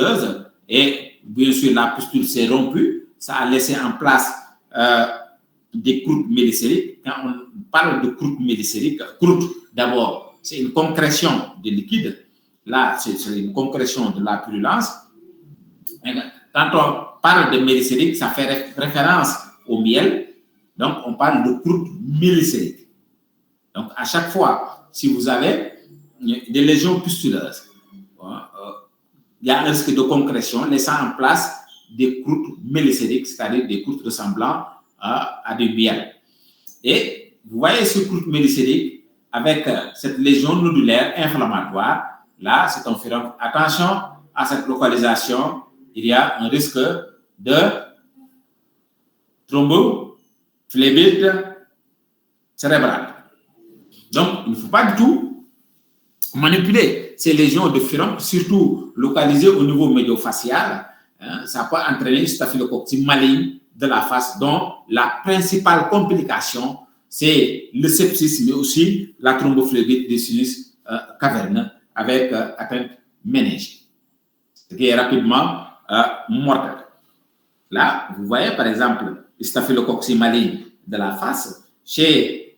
pustuleuse et bien sûr la pustule s'est rompue, ça a laissé en place des croûtes médicériques. Quand on parle de croûtes médicériques, croûte d'abord, c'est une concrétion de liquide. Là, c'est une concrétion de la purulence. Quand on parle de médicérique, ça fait référence au miel. Donc, on parle de croûte médicérique. Donc, à chaque fois, si vous avez des lésions pustuleuses, il y a un risque de concrétion laissant en place des croûtes mélicériques, c'est-à-dire des croûtes ressemblant à du miel. Et vous voyez ce croûte mélicérique avec cette lésion nodulaire inflammatoire. Là, c'est un furoncle. Attention à cette localisation, il y a un risque de thrombophlébite cérébrale. Donc, il ne faut pas du tout manipuler ces lésions de furoncle, surtout localisées au niveau médio-facial. Ça peut entraîner une staphylococcie maligne de la face, dont la principale complication, c'est le sepsis, mais aussi la thrombophlébite des sinus caverneux avec atteinte méningée, ce qui est rapidement mortel. Là, vous voyez par exemple le staphylococcie maligne de la face chez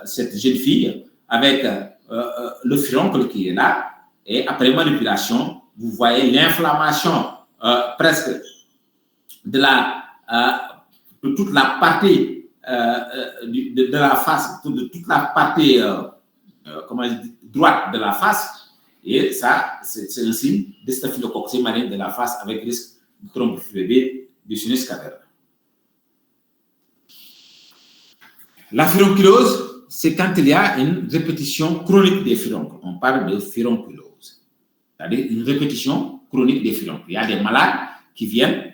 cette jeune fille avec le furoncle qui est là, et après manipulation, vous voyez l'inflammation presque de toute la partie de la face, de toute la partie droite de la face, et ça, c'est un signe de staphylococcie maligne de la face avec risque de thrombophlébite du sinus caverneux. La furonculose, c'est quand il y a une répétition chronique des furoncles. On parle de furonculose, c'est-à-dire une répétition chronique des furoncles. Il y a des malades qui viennent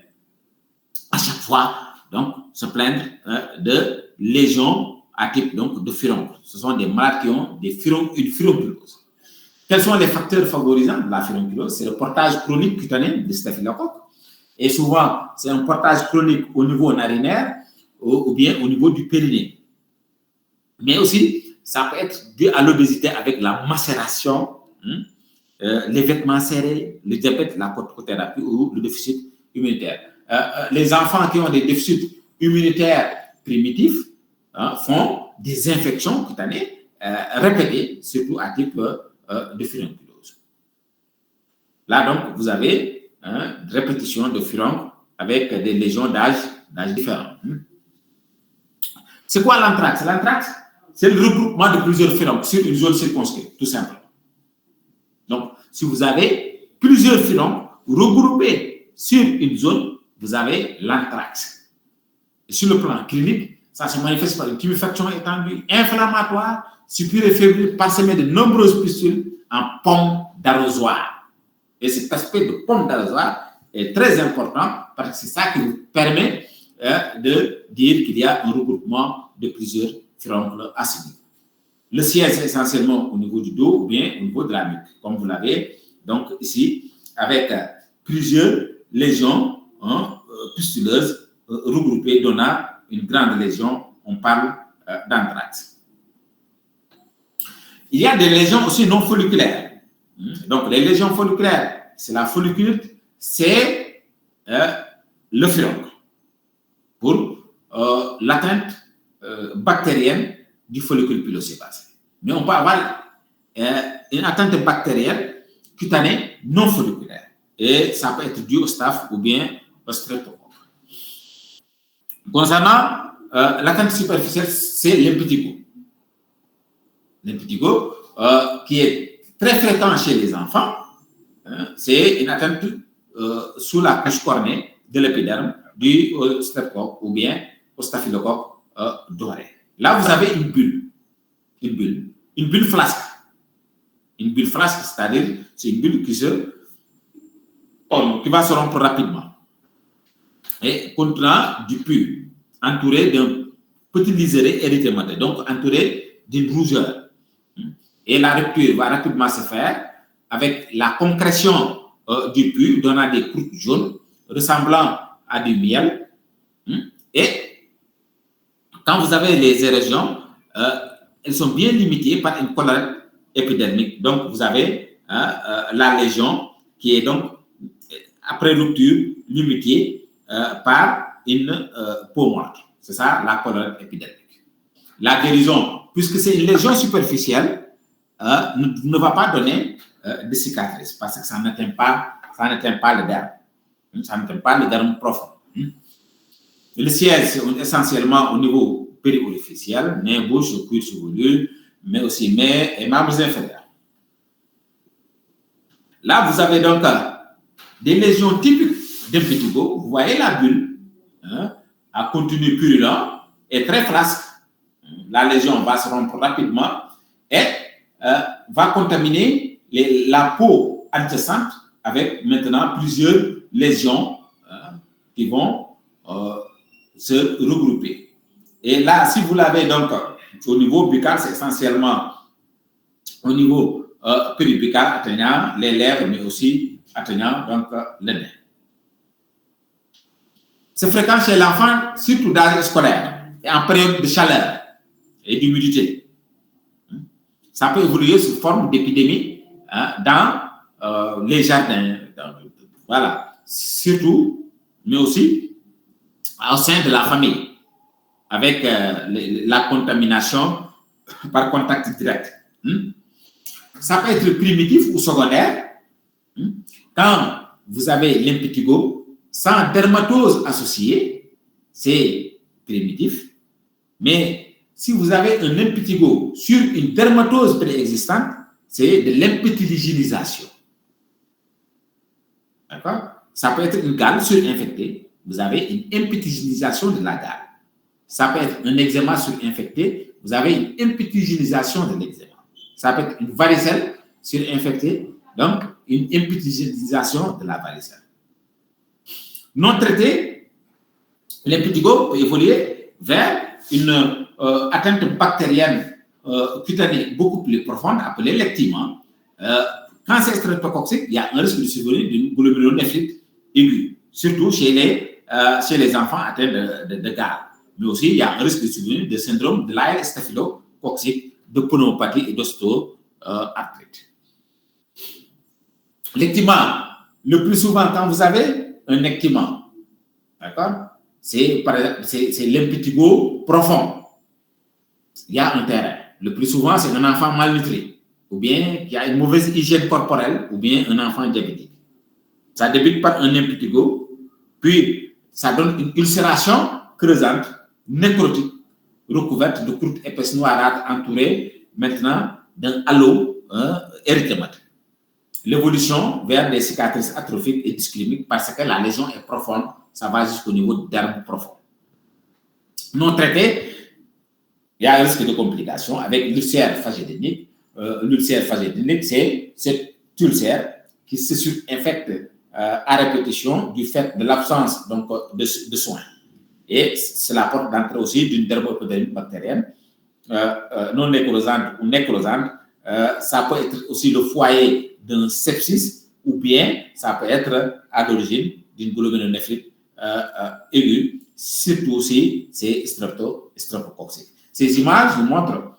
à chaque fois donc, se plaindre de lésions à type donc, de furoncles. Ce sont des malades qui ont une furonculose. Quels sont les facteurs favorisants de la furonculose? C'est le portage chronique cutané de staphylocoque. Et souvent, c'est un portage chronique au niveau narinaire ou bien au niveau du périnée. Mais aussi, ça peut être dû à l'obésité avec la macération, les vêtements serrés, le diabète, la corticothérapie ou le déficit immunitaire. Les enfants qui ont des déficits immunitaires primitifs font des infections cutanées répétées, surtout à type de furonculose. Là, donc, vous avez une répétition de furoncles avec des lésions d'âge différents. C'est quoi l'anthrax? L'anthrax, c'est le regroupement de plusieurs furoncles sur une zone circonscrite, tout simplement. Donc, si vous avez plusieurs furoncles regroupés sur une zone, vous avez l'anthrax. Et sur le plan clinique, ça se manifeste par une tuméfaction étendue, inflammatoire, suppurée fébrile, parsemée de nombreuses pustules en pomme d'arrosoir. Et cet aspect de pomme d'arrosoir est très important parce que c'est ça qui vous permet de dire qu'il y a un regroupement de plusieurs furoncles acidulés. Le siège est essentiellement au niveau du dos ou bien au niveau de la nuque, comme vous l'avez donc ici, avec plusieurs lésions pustuleuses regroupées donnant une grande lésion. On parle d'anthrax. Il y a des lésions aussi non folliculaires. Donc, les lésions folliculaires, c'est la folliculite, c'est le furoncle pour l'atteinte bactérienne du follicule pilosébacé. Mais on peut avoir une atteinte bactérienne cutanée non folliculaire. Et ça peut être dû au staph ou bien au streptocoque. Concernant l'atteinte superficielle, c'est l'impétigo. L'impétigo, qui est très fréquent chez les enfants, c'est une atteinte sous la couche cornée de l'épiderme du streptocoque ou bien au staphylocoque doré. Là, vous avez une bulle flasque. Une bulle flasque, c'est-à-dire, c'est une bulle qui va se rompre rapidement et contenant du pus, entouré d'un petit liseré érythémateux, donc entouré d'une rougeur. Et la rupture va rapidement se faire avec la concrétion du pus, donnant des croûtes jaunes ressemblant à du miel. Et quand vous avez les érosions, elles sont bien limitées par une collerette épidermique. Donc, vous avez la lésion qui est donc après rupture limitée par une peau morte. C'est ça la colère épidermique. La guérison, puisque c'est une lésion superficielle, ne va pas donner de cicatrices parce que ça n'atteint pas le derme. Ça n'atteint pas le derme profond. Le siège, c'est essentiellement au niveau périorificiel, nez, bouche, cuir chevelu, mais aussi mains et membres inférieurs. Là, vous avez donc des lésions typiques d'impétigo. Vous voyez la bulle à contenu purulent et très flasque. La lésion va se rompre rapidement et va contaminer la peau adjacente avec maintenant plusieurs lésions qui vont se regrouper. Et là, si vous l'avez donc au niveau buccal, c'est essentiellement au niveau péribuccal atteignant les lèvres, mais aussi atteignant donc le nez. C'est fréquent chez l'enfant, surtout d'âge scolaire et en période de chaleur et d'humidité. Ça peut évoluer sous forme d'épidémie dans les jardins, voilà, surtout, mais aussi au sein de la famille, avec la contamination par contact direct. Ça peut être primitif ou secondaire. Quand vous avez l'impétigo sans dermatose associée, c'est primitif. Mais si vous avez un impétigo sur une dermatose préexistante, c'est de l'impétiligénisation. D'accord? Ça peut être une gale surinfectée. Vous avez une impétiligénisation de la gale. Ça peut être un eczéma surinfecté. Vous avez une impétiligénisation de l'eczéma. Ça peut être une varicelle surinfectée. Donc, une impétiligénisation de la varicelle. Non traité, l'impétigo peut évoluer vers une atteinte bactérienne cutanée beaucoup plus profonde, appelée lectement. Quand c'est streptocoxique, il y a un risque de survenue d'une glomérulonéphrite aiguë, surtout chez les enfants atteints de gale. Mais aussi, il y a un risque de survenue de syndrome de l'AL staphylocoxique, de pneumopathie et d'ostéoarthrite. L'ectement, le plus souvent, quand vous avez un ectement, d'accord, c'est l'impétigo profond. Il y a un terrain. Le plus souvent, c'est un enfant malnutri, ou bien qui a une mauvaise hygiène corporelle, ou bien un enfant diabétique. Ça débute par un impétigo, puis ça donne une ulcération creusante, nécrotique, recouverte de croûtes épaisses noirâtres entourées maintenant d'un halo érythématique. L'évolution vers des cicatrices atrophiques et ischémiques parce que la lésion est profonde, ça va jusqu'au niveau derme profond. Non traité, il y a un risque de complications avec l'ulcère phagédénique. L'ulcère phagédénique, c'est cet ulcère qui se surinfecte à répétition du fait de l'absence donc, de soins. Et c'est la porte d'entrée aussi d'une dermopédémie bactérienne non nécrosante ou nécrosante. Ça peut être aussi le foyer d'un sepsis ou bien ça peut être à l'origine d'une glomérulonéphrite aiguë, surtout aussi c'est streptocoxique. Ces images vous montrent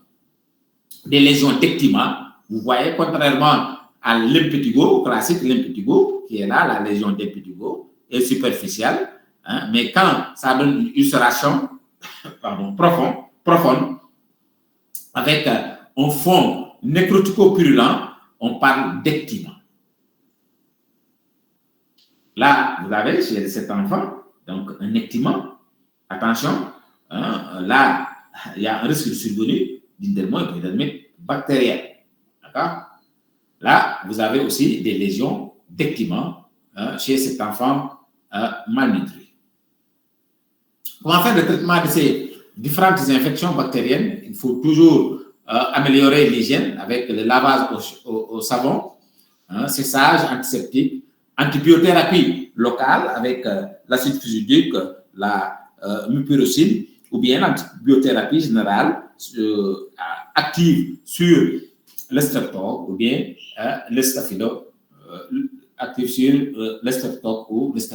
des lésions d'ectima. Vous voyez, contrairement à l'impétigo classique, l'impétigo qui est là, la lésion d'impétigo est superficielle, hein, mais quand ça donne une ulcération profonde avec un fond nécrotico-purulent, on parle d'ectima. Là, vous avez chez cet enfant donc un ectima. Attention, hein, là, il y a un risque de survenue d'une dermoépidémie bactérienne. D'accord? Là, vous avez aussi des lésions d'ectima chez cet enfant malnutri. Comment faire le traitement de ces différentes infections bactériennes? Il faut toujours améliorer l'hygiène avec le lavage au savon, séchage antiseptique, antibiothérapie locale avec l'acide fusidique, la mupirocine, ou bien l'antibiothérapie générale active sur le streptocoque ou bien le staphylocoque active sur le streptocoque ou le